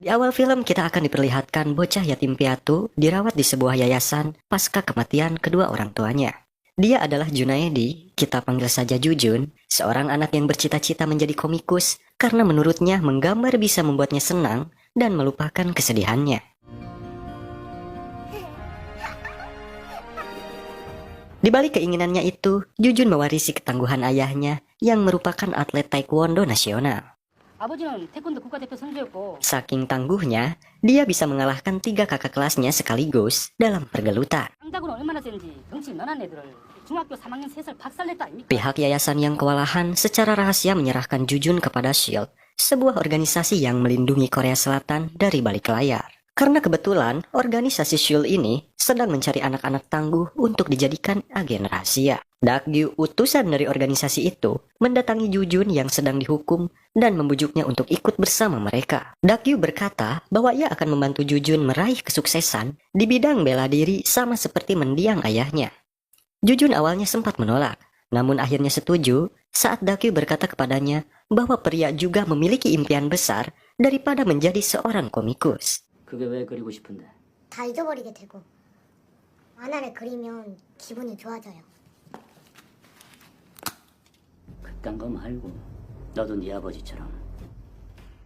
Di awal film kita akan diperlihatkan bocah yatim piatu dirawat di sebuah yayasan pasca kematian kedua orang tuanya. Dia adalah Junaedi, kita panggil saja Jujun, seorang anak yang bercita-cita menjadi komikus karena menurutnya menggambar bisa membuatnya senang dan melupakan kesedihannya. Di balik keinginannya itu, Jujun mewarisi ketangguhan ayahnya yang merupakan atlet taekwondo nasional. 아버지는 태권도 국가대표 선수였고 Saking tangguhnya, dia bisa mengalahkan 3 kakak kelasnya sekaligus dalam pergelutan. 쌍닭으로 얼마나 센지 덩치 너난 애들을 중학교 3학년 3살 박살냈다 아닙니까? Pihak yayasan yang kewalahan secara rahasia menyerahkan Jujun kepada SHIELD, sebuah organisasi yang melindungi Korea Selatan dari balik layar. Karena kebetulan, organisasi SHIELD ini sedang mencari anak-anak tangguh untuk dijadikan agen rahasia. Dakgyu, utusan dari organisasi itu, mendatangi Jujun yang sedang dihukum dan membujuknya untuk ikut bersama mereka. Dakgyu berkata bahwa ia akan membantu Jujun meraih kesuksesan di bidang bela diri sama seperti mendiang ayahnya. Jujun awalnya sempat menolak, namun akhirnya setuju saat Dakgyu berkata kepadanya bahwa pria juga memiliki impian besar daripada menjadi seorang komikus. 그게 왜 그리고 싶은데? 다 잊어버리게 되고 만화를 그리면 기분이 좋아져요. 그딴 거 말고 너도 네 아버지처럼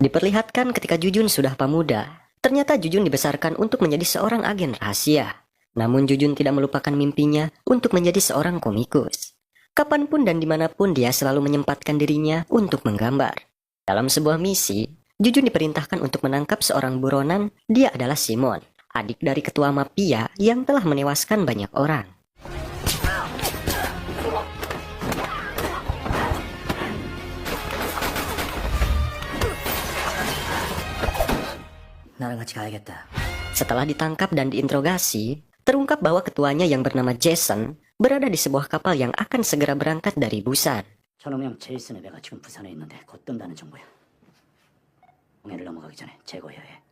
Diperlihatkan ketika Jujun sudah pemuda, ternyata Jujun dibesarkan untuk menjadi seorang agen rahasia. Namun Jujun tidak melupakan mimpinya untuk menjadi seorang komikus. Kapanpun dan dimanapun dia selalu menyempatkan dirinya untuk menggambar. Dalam sebuah misi, Jujun diperintahkan untuk menangkap seorang buronan. Dia adalah Simon, adik dari ketua mafia yang telah menewaskan banyak orang. 나랑 같이 가야겠다. Setelah ditangkap dan diinterogasi, terungkap bahwa ketuanya yang bernama Jason berada di sebuah kapal yang akan segera berangkat dari Busan. 저놈형 제이슨의 배가 지금 부산에 있는데 곧 뜬다는 정보야. 동해를 넘어가기 전에 제거해야 해.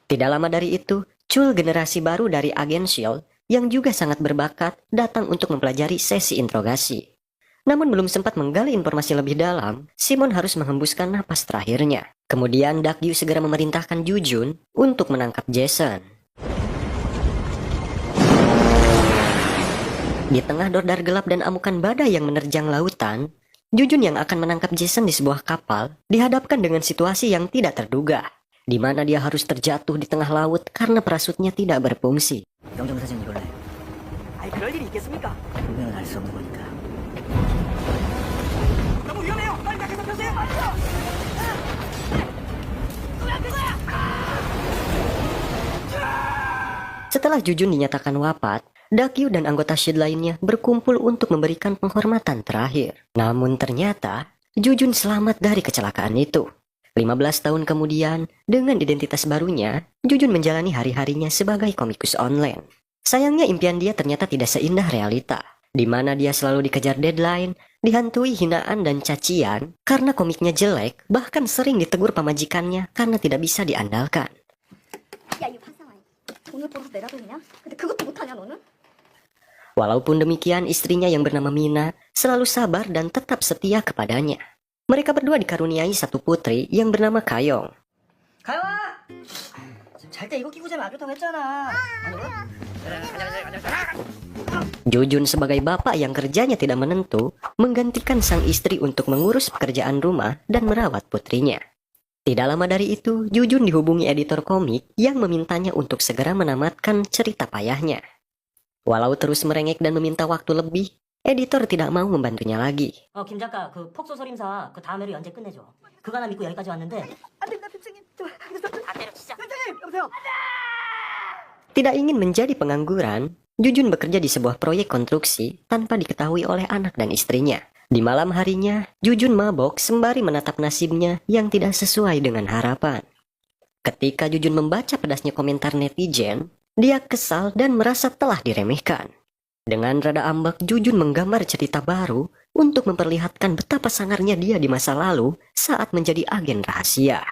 Tidak lama dari itu, Chul, generasi baru dari agen SHIELD yang juga sangat berbakat, datang untuk mempelajari sesi interogasi. Namun belum sempat menggali informasi lebih dalam, Simon harus menghembuskan napas terakhirnya. Kemudian Dakgyu segera memerintahkan Jujun untuk menangkap Jason. Di tengah dordar gelap dan amukan badai yang menerjang lautan, Jujun yang akan menangkap Jason di sebuah kapal dihadapkan dengan situasi yang tidak terduga, di mana dia harus terjatuh di tengah laut karena parasutnya tidak berfungsi. 영정사진 이걸로 해. 아니 그럴 일이 있겠습니까? 분명은 알 수 없는 거니까. 너무 위험해요. 빨리 밖에서 펴세요. 빨리요. Setelah Jujun dinyatakan wafat, Dakgyu dan anggota SHIELD lainnya berkumpul untuk memberikan penghormatan terakhir. Namun ternyata, Jujun selamat dari kecelakaan itu. 15 tahun kemudian, dengan identitas barunya, Jujun menjalani hari-harinya sebagai komikus online. Sayangnya impian dia ternyata tidak seindah realita, di mana dia selalu dikejar deadline, dihantui hinaan dan cacian karena komiknya jelek, bahkan sering ditegur pamajikannya karena tidak bisa diandalkan. 야, 이 화상아. 돈을 벌어서 내라도 되냐? 근데 그것도 못하냐 너는? Walaupun demikian, istrinya yang bernama Mina selalu sabar dan tetap setia kepadanya. Mereka berdua dikaruniai satu putri yang bernama Kayong. 가영아. 잘 때 이거 끼고 자면 안 좋다고 했잖아. Jujun sebagai bapak yang kerjanya tidak menentu, menggantikan sang istri untuk mengurus pekerjaan rumah dan merawat putrinya. Tidak lama dari itu, Jujun dihubungi editor komik yang memintanya untuk segera menamatkan cerita payahnya. Walau terus merengek dan meminta waktu lebih, editor tidak mau membantunya lagi. 김 작가 그 폭소설임사 그 다음 회를 언제 끝내줘? 그거 하나 믿고 여기까지 왔는데 안 됩니다, 팀장님. 안 때려, 진짜. 팀장님, 여보세요. Tidak ingin menjadi pengangguran, Jujun bekerja di sebuah proyek konstruksi tanpa diketahui oleh anak dan istrinya. Di malam harinya, Jujun mabok sembari menatap nasibnya yang tidak sesuai dengan harapan. Ketika Jujun membaca pedasnya komentar netizen, dia kesal dan merasa telah diremehkan. Dengan rada ambak, Jujun menggambar cerita baru untuk memperlihatkan betapa sangarnya dia di masa lalu saat menjadi agen rahasia.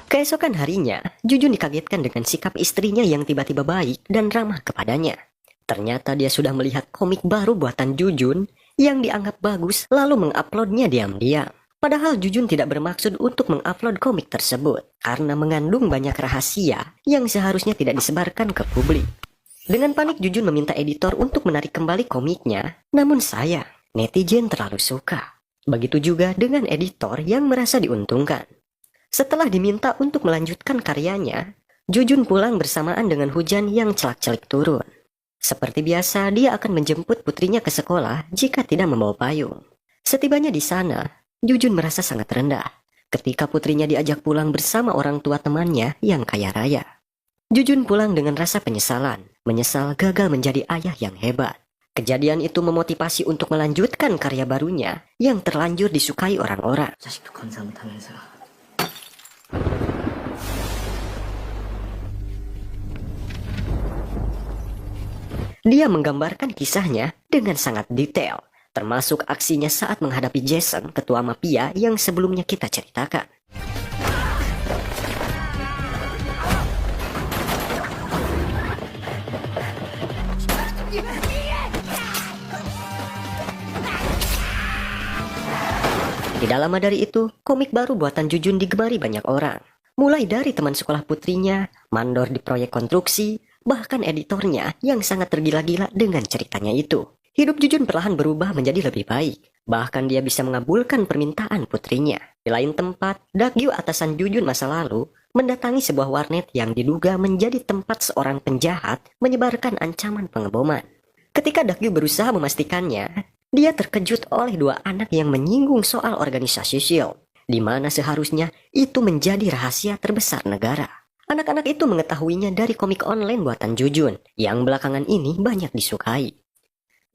Keesokan harinya, Jujun dikagetkan dengan sikap istrinya yang tiba-tiba baik dan ramah kepadanya. Ternyata dia sudah melihat komik baru buatan Jujun yang dianggap bagus lalu menguploadnya diam-diam. Padahal Jujun tidak bermaksud untuk mengupload komik tersebut karena mengandung banyak rahasia yang seharusnya tidak disebarkan ke publik. Dengan panik Jujun meminta editor untuk menarik kembali komiknya, namun sayang, netizen terlalu suka. Begitu juga dengan editor yang merasa diuntungkan. Setelah diminta untuk melanjutkan karyanya, Jujun pulang bersamaan dengan hujan yang celak-celik turun. Seperti biasa, dia akan menjemput putrinya ke sekolah jika tidak membawa payung. Setibanya di sana, Jujun merasa sangat rendah ketika putrinya diajak pulang bersama orang tua temannya yang kaya raya. Jujun pulang dengan rasa penyesalan, menyesal gagal menjadi ayah yang hebat. Kejadian itu memotivasi untuk melanjutkan karya barunya yang terlanjur disukai orang-orang. 자식도 건사 못하면서. Dia menggambarkan kisahnya dengan sangat detail, termasuk aksinya saat menghadapi Jason, ketua mafia yang sebelumnya kita ceritakan. Tidak lama dari itu, komik baru buatan Jujun digemari banyak orang. Mulai dari teman sekolah putrinya, mandor di proyek konstruksi, bahkan editornya yang sangat tergila-gila dengan ceritanya itu. Hidup Jujun perlahan berubah menjadi lebih baik. Bahkan dia bisa mengabulkan permintaan putrinya. Di lain tempat, Dakgyu atasan Jujun masa lalu mendatangi sebuah warnet yang diduga menjadi tempat seorang penjahat menyebarkan ancaman pengeboman. Ketika Dakgyu berusaha memastikannya, dia terkejut oleh dua anak yang menyinggung soal organisasi SHIELD, di mana seharusnya itu menjadi rahasia terbesar negara. Anak-anak itu mengetahuinya dari komik online buatan Jujun, yang belakangan ini banyak disukai.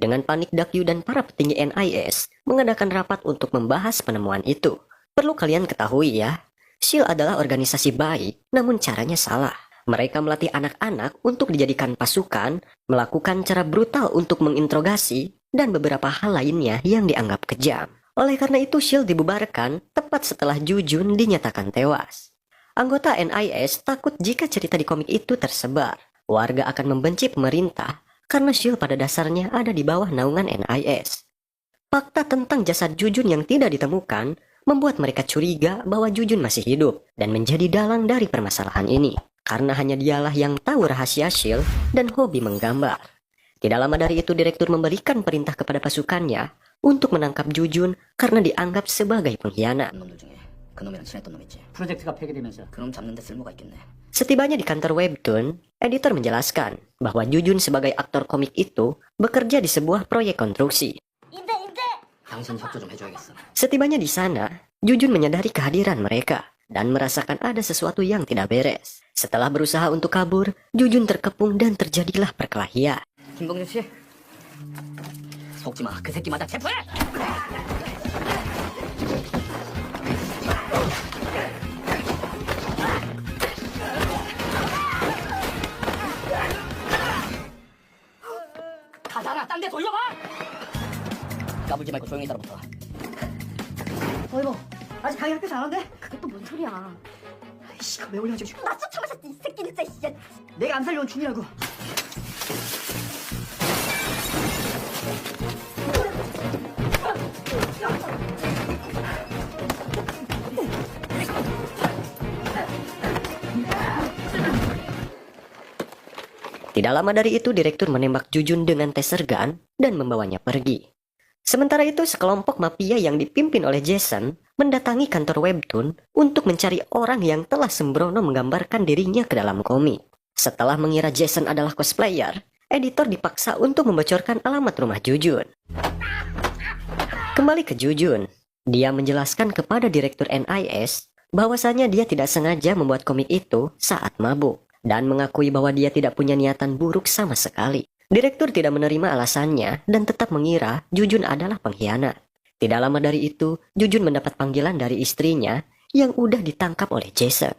Dengan panik, Dakgyu dan para petinggi NIS mengadakan rapat untuk membahas penemuan itu. Perlu kalian ketahui ya, SHIELD adalah organisasi baik, namun caranya salah. Mereka melatih anak-anak untuk dijadikan pasukan, melakukan cara brutal untuk menginterogasi, dan beberapa hal lainnya yang dianggap kejam. Oleh karena itu SHIELD dibubarkan tepat setelah Jujun dinyatakan tewas. Anggota NIS takut jika cerita di komik itu tersebar. Warga akan membenci pemerintah karena SHIELD pada dasarnya ada di bawah naungan NIS. Fakta tentang jasad Jujun yang tidak ditemukan membuat mereka curiga bahwa Jujun masih hidup dan menjadi dalang dari permasalahan ini. Karena hanya dialah yang tahu rahasia SHIELD dan hobi menggambar. Tidak lama dari itu direktur memberikan perintah kepada pasukannya untuk menangkap Jujun karena dianggap sebagai pengkhianat. 놈들 중에 그놈이랑 친했던 놈 있지. 프로젝트가 폐기되면서 그놈 잡는 데 쓸모가 있겠네. Setibanya di kantor Webtoon, editor menjelaskan bahwa Jujun sebagai aktor komik itu bekerja di sebuah proyek konstruksi. 당신 협조 좀 해줘야겠어. Setibanya di sana, Jujun menyadari kehadiran mereka dan merasakan ada sesuatu yang tidak beres. Setelah berusaha untuk kabur, Jujun terkepung dan terjadilah perkelahian. 김봉준 씨, 속지 마. 그 새끼마다 체포해. 가잖아. 딴 데 돌려봐. 까불지 말고 조용히 따라붙어. 어이구, 아직 강의 학교에서 안 왔는데? 그게 또 뭔 소리야? 아이씨, 왜 올려가지고. 나 쫓아마셨지 이 새끼 진짜 씨. 내가 안 살려온 준이라고. Tidak lama dari itu direktur menembak Jujun dengan taser gun dan membawanya pergi. Sementara itu sekelompok mafia yang dipimpin oleh Jason mendatangi kantor Webtoon untuk mencari orang yang telah sembrono menggambarkan dirinya ke dalam komik. Setelah mengira Jason adalah cosplayer, editor dipaksa untuk membocorkan alamat rumah Jujun. Kembali ke Jujun, dia menjelaskan kepada direktur NIS bahwasanya dia tidak sengaja membuat komik itu saat mabuk dan mengakui bahwa dia tidak punya niatan buruk sama sekali. Direktur tidak menerima alasannya dan tetap mengira Jujun adalah pengkhianat. Tidak lama dari itu, Jujun mendapat panggilan dari istrinya yang udah ditangkap oleh Jason.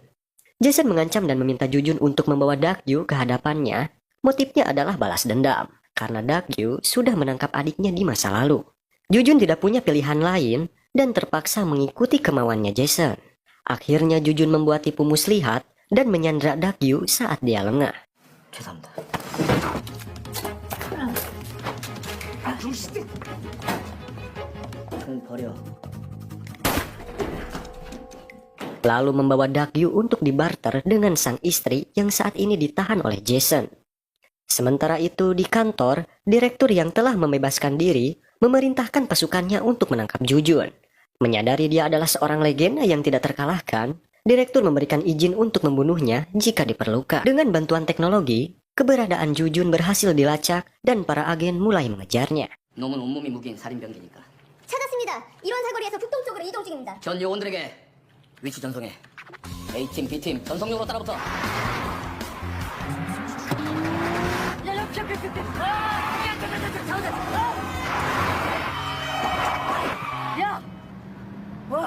Jason mengancam dan meminta Jujun untuk membawa Dakgyu ke hadapannya. Motifnya adalah balas dendam, karena Dakgyu sudah menangkap adiknya di masa lalu. Jujun tidak punya pilihan lain dan terpaksa mengikuti kemauannya Jason. Akhirnya Jujun membuat tipu muslihat dan menyandra Dakgyu saat dia lengah. 죄송합니다. 총 버려. Lalu membawa Dakyu untuk dibarter dengan sang istri yang saat ini ditahan oleh Jason. Sementara itu di kantor, direktur yang telah membebaskan diri memerintahkan pasukannya untuk menangkap Jujun. Menyadari dia adalah seorang legenda yang tidak terkalahkan, direktur memberikan izin untuk membunuhnya jika diperlukan. Dengan bantuan teknologi, keberadaan Jujun berhasil dilacak dan para agen mulai mengejarnya. 놈은 온몸이 무기인 살인병기니까. 찾았습니다. 이런 사거리에서 북동쪽으로 이동 중입니다. 전 요원들에게 위치 전송해. A팀, B팀 전속력으로 따라붙어.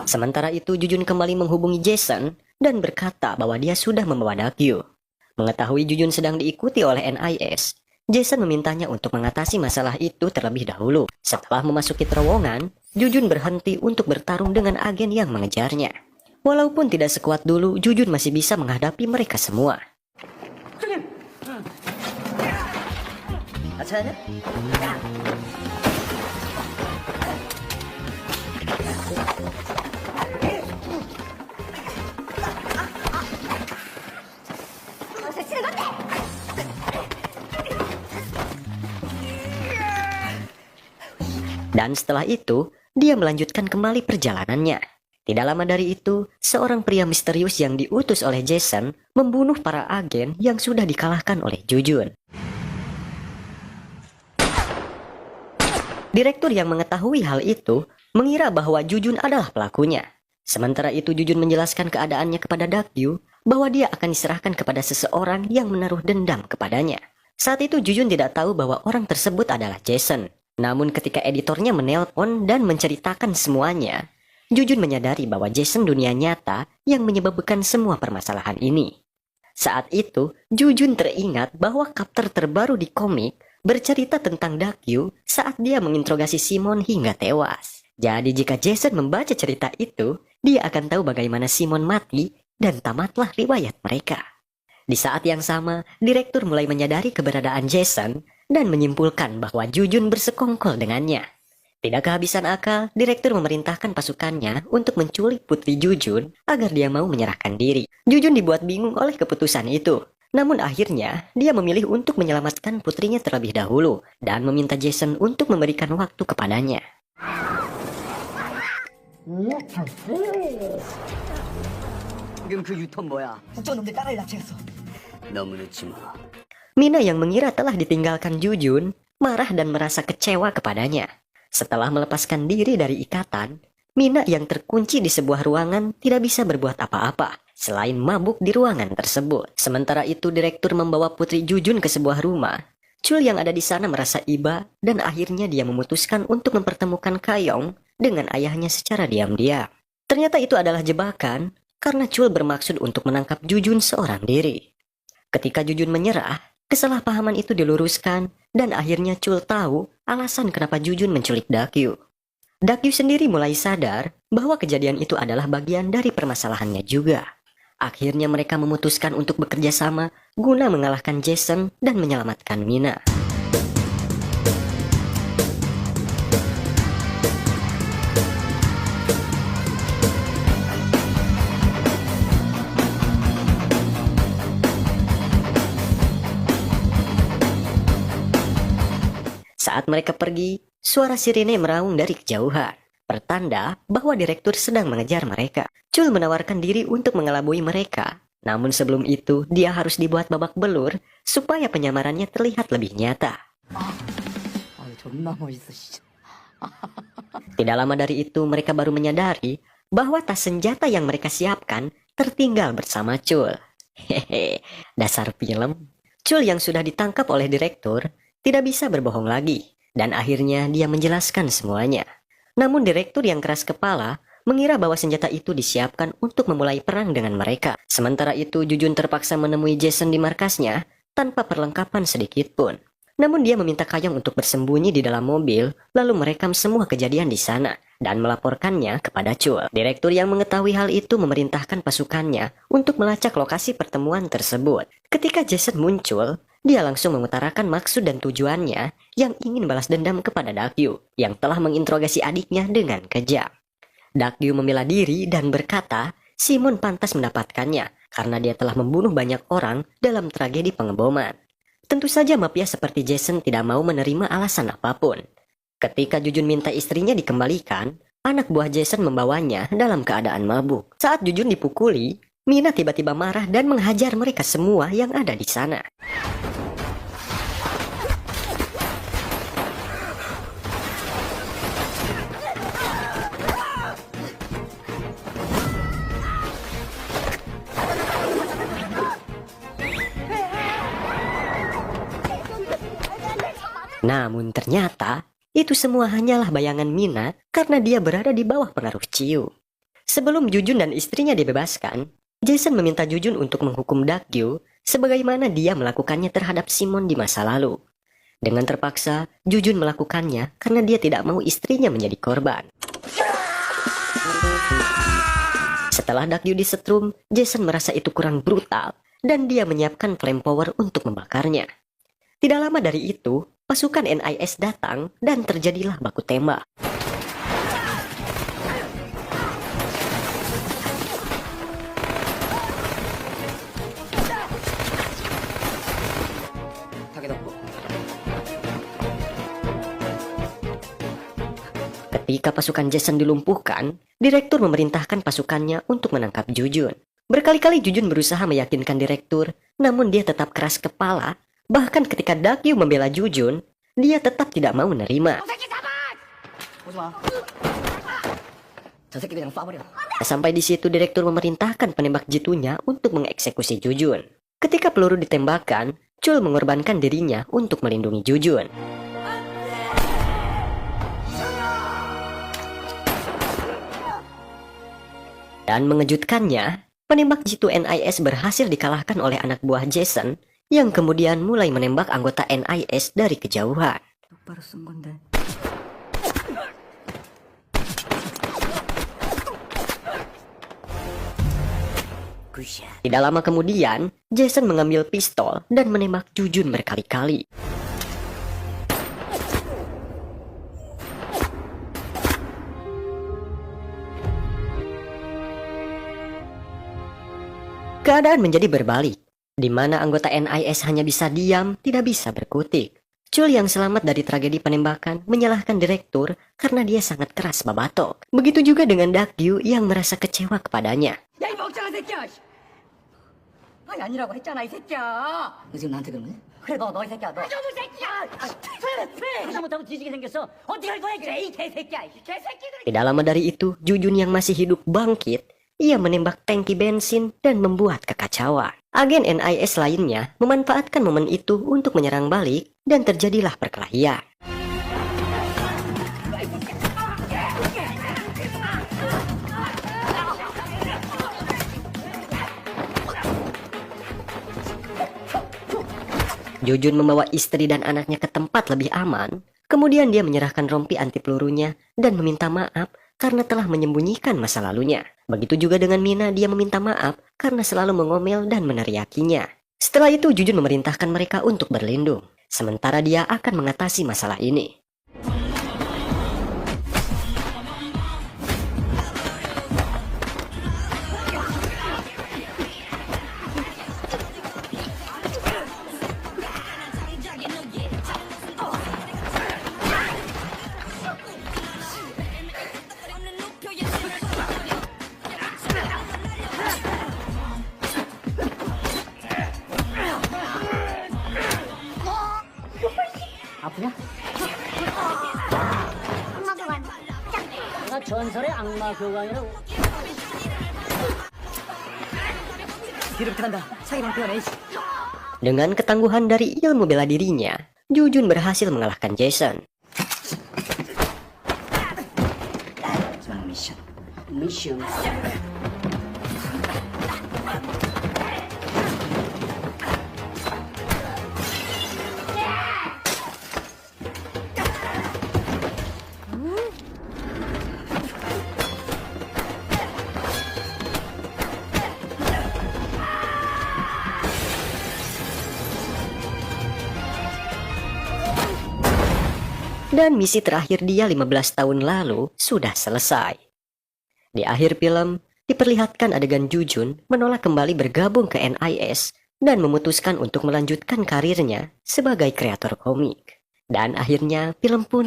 Sementara itu Jujun kembali menghubungi Jason dan berkata bahwa dia sudah membawa Dakyu. Mengetahui Jujun sedang diikuti oleh NIS, Jason memintanya untuk mengatasi masalah itu terlebih dahulu. Setelah memasuki terowongan, Jujun berhenti untuk bertarung dengan agen yang mengejarnya. Walaupun tidak sekuat dulu, Jujun masih bisa menghadapi mereka semua. 괜찮냐? Dan setelah itu, dia melanjutkan kembali perjalanannya. Tidak lama dari itu, seorang pria misterius yang diutus oleh Jason membunuh para agen yang sudah dikalahkan oleh Jujun. Direktur yang mengetahui hal itu mengira bahwa Jujun adalah pelakunya. Sementara itu Jujun menjelaskan keadaannya kepada Dakyu bahwa dia akan diserahkan kepada seseorang yang menaruh dendam kepadanya. Saat itu Jujun tidak tahu bahwa orang tersebut adalah Jason. Namun ketika editornya menelpon dan menceritakan semuanya, Jujun menyadari bahwa Jason dunia nyata yang menyebabkan semua permasalahan ini. Saat itu, Jujun teringat bahwa chapter terbaru di komik bercerita tentang Dakyu saat dia menginterogasi Simon hingga tewas. Jadi jika Jason membaca cerita itu, dia akan tahu bagaimana Simon mati dan tamatlah riwayat mereka. Di saat yang sama, direktur mulai menyadari keberadaan Jason dan menyimpulkan bahwa Jujun bersekongkol dengannya. Tidak kehabisan akal, direktur memerintahkan pasukannya untuk menculik putri Jujun agar dia mau menyerahkan diri. Jujun dibuat bingung oleh keputusan itu. Namun akhirnya, dia memilih untuk menyelamatkan putrinya terlebih dahulu dan meminta Jason untuk memberikan waktu kepadanya. 지금 그 유턴 뭐야? 국정놈들 딸을 납치했어. 너무 늦지 마. Mina yang mengira telah ditinggalkan Jujun, marah dan merasa kecewa kepadanya. Setelah melepaskan diri dari ikatan, Mina yang terkunci di sebuah ruangan tidak bisa berbuat apa-apa selain mabuk di ruangan tersebut. Sementara itu direktur membawa putri Jujun ke sebuah rumah. Chul yang ada di sana merasa iba dan akhirnya dia memutuskan untuk mempertemukan Kayong dengan ayahnya secara diam-diam. Ternyata itu adalah jebakan karena Chul bermaksud untuk menangkap Jujun seorang diri. Ketika Jujun menyerah, kesalahpahaman itu diluruskan dan akhirnya Chul tahu alasan kenapa Jujun menculik Dakyu. Dakyu sendiri mulai sadar bahwa kejadian itu adalah bagian dari permasalahannya juga. Akhirnya mereka memutuskan untuk bekerja sama guna mengalahkan Jason dan menyelamatkan Mina. Saat mereka pergi, suara sirine meraung dari kejauhan, pertanda bahwa direktur sedang mengejar mereka. Chul menawarkan diri untuk mengelabui mereka, namun sebelum itu dia harus dibuat babak belur supaya penyamarannya terlihat lebih nyata. 존나 멋있어 진짜. Tidak lama dari itu mereka baru menyadari bahwa tas senjata yang mereka siapkan tertinggal bersama Chul. Hehe, dasar film. Chul yang sudah ditangkap oleh direktur tidak bisa berbohong lagi, dan akhirnya dia menjelaskan semuanya. Namun direktur yang keras kepala mengira bahwa senjata itu disiapkan untuk memulai perang dengan mereka. Sementara itu Jujun terpaksa menemui Jason di markasnya tanpa perlengkapan sedikit pun. Namun dia meminta Kayong untuk bersembunyi di dalam mobil, lalu merekam semua kejadian di sana dan melaporkannya kepada Chul. Direktur yang mengetahui hal itu memerintahkan pasukannya untuk melacak lokasi pertemuan tersebut. Ketika Jason muncul, dia langsung mengutarakan maksud dan tujuannya yang ingin balas dendam kepada Dakyu yang telah menginterogasi adiknya dengan kejam. Dakyu membela diri dan berkata Simon pantas mendapatkannya karena dia telah membunuh banyak orang dalam tragedi pengeboman. Tentu saja mafia seperti Jason tidak mau menerima alasan apapun. Ketika Jujun minta istrinya dikembalikan, anak buah Jason membawanya dalam keadaan mabuk. Saat Jujun dipukuli, Mina tiba-tiba marah dan menghajar mereka semua yang ada di sana. Namun ternyata itu semua hanyalah bayangan Mina karena dia berada di bawah pengaruh Chiyu. Sebelum Jujun dan istrinya dibebaskan, Jason meminta Jujun untuk menghukum Dakyu sebagaimana dia melakukannya terhadap Simon di masa lalu. Dengan terpaksa, Jujun melakukannya karena dia tidak mau istrinya menjadi korban. Setelah Dakyu disetrum, Jason merasa itu kurang brutal dan dia menyiapkan flamethrower untuk membakarnya. Tidak lama dari itu, pasukan NIS datang dan terjadilah baku tembak. Ketika pasukan Jason dilumpuhkan, direktur memerintahkan pasukannya untuk menangkap Jujun. Berkali-kali Jujun berusaha meyakinkan direktur, namun dia tetap keras kepala. Bahkan ketika Dakyu membela Jujun, dia tetap tidak mau menerima. Sampai di situ direktur memerintahkan penembak jitunya untuk mengeksekusi Jujun. Ketika peluru ditembakkan, Chul mengorbankan dirinya untuk melindungi Jujun. Dan mengejutkannya, penembak jitu NIS berhasil dikalahkan oleh anak buah Jason yang kemudian mulai menembak anggota NIS dari kejauhan. Tidak lama kemudian, Jason mengambil pistol dan menembak Jujun berkali-kali. Keadaan menjadi berbalik, di mana anggota NIS hanya bisa diam, tidak bisa berkutik. Chul yang selamat dari tragedi penembakan menyalahkan direktur karena dia sangat keras babatok. Begitu juga dengan Dakyu yang merasa kecewa kepadanya. 야, 이 멍청한 새끼야! 아니, 아니라고 했잖아, 이 새끼야! 너 지금 나한테 그러는 거야? 그래, 너 이 새끼야, 너. 저놈 새끼야! 잘못하면 뒤지게 생겼어. 어떻게 할 거야, 그래, 이 개새끼야! 이 개새끼들! Tidak lama dari itu, Jujun yang masih hidup bangkit. Ia menembak tangki bensin dan membuat kekacauan. Agen NIS lainnya memanfaatkan momen itu untuk menyerang balik dan terjadilah perkelahian. Jujun membawa istri dan anaknya ke tempat lebih aman. Kemudian dia menyerahkan rompi anti pelurunya dan meminta maaf karena telah menyembunyikan masa lalunya. Begitu juga dengan Mina, dia meminta maaf karena selalu mengomel dan meneriakinya. Setelah itu Jujun memerintahkan mereka untuk berlindung, sementara dia akan mengatasi masalah ini. 아프냐? 악마 교관 짱! 내가 전설의 악마 교관이라고. 뒤로 간다. 사기 방패네. Dengan ketangguhan dari ilmu bela dirinya, Jujun berhasil mengalahkan Jason. 마지막 미션. Dan misi terakhir dia 15 tahun lalu sudah selesai. Di akhir film, diperlihatkan adegan Jujun menolak kembali bergabung ke NIS dan memutuskan untuk melanjutkan karirnya sebagai kreator komik. Dan akhirnya film pun